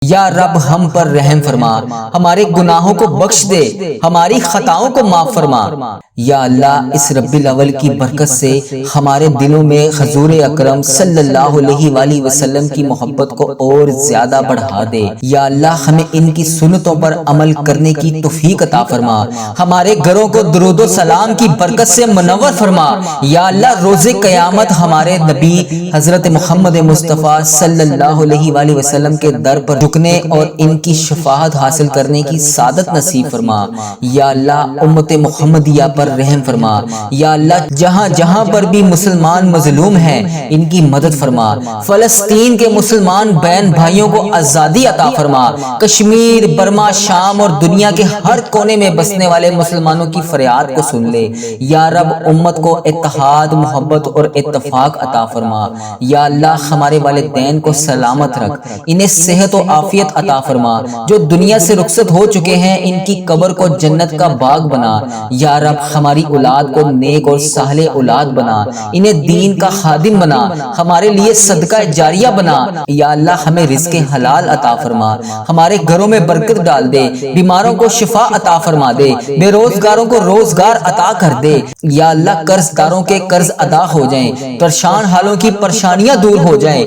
یا رب ہم پر رحم فرما، ہمارے گناہوں کو بخش دے، ہماری خطاؤں کو معاف فرما۔ یا اللہ اس ربیع الاول کی برکت سے ہمارے دلوں میں حضور اکرم صلی اللہ علیہ وآلہ وسلم کی محبت کو اور زیادہ بڑھا دے۔ یا اللہ ہمیں ان کی سنتوں پر عمل کرنے کی توفیق عطا فرما، ہمارے گھروں کو درود و سلام کی برکت سے منور فرما۔ یا اللہ روز قیامت ہمارے نبی حضرت محمد مصطفیٰ صلی اللہ علیہ وآلہ وسلم کے در پر جھکنے اور ان کی شفاعت حاصل کرنے کی سعادت نصیب فرما۔ یا اللہ امت محمدیہ پر رحم فرما۔ یا اللہ جہاں جہاں پر بھی مسلمان مظلوم ہیں ان کی مدد فرما، فلسطین کے مسلمان بہن بھائیوں کو آزادی عطا فرما، کشمیر، برما، شام اور دنیا کے ہر کونے میں بسنے والے مسلمانوں کی فریاد کو سن لے۔ یا رب امت کو اتحاد، محبت اور اتفاق عطا فرما۔ یا اللہ ہمارے والدین کو سلامت رکھ، انہیں صحت و عافیت عطا فرما، جو دنیا سے رخصت ہو چکے ہیں ان کی قبر کو جنت کا باغ بنا۔ یا رب ہماری اولاد کو نیک اور صالح اولاد بنا، انہیں دین کا خادم بنا، ہمارے لیے صدقہ جاریہ بنا۔ یا اللہ ہمیں رزق حلال عطا فرما، ہمارے گھروں میں برکت ڈال دے، بیماروں کو شفا عطا فرما دے، بے روزگاروں کو روزگار عطا کر دے۔ یا اللہ قرض داروں کے قرض ادا ہو جائیں، پریشان حالوں کی پریشانیاں دور ہو جائیں۔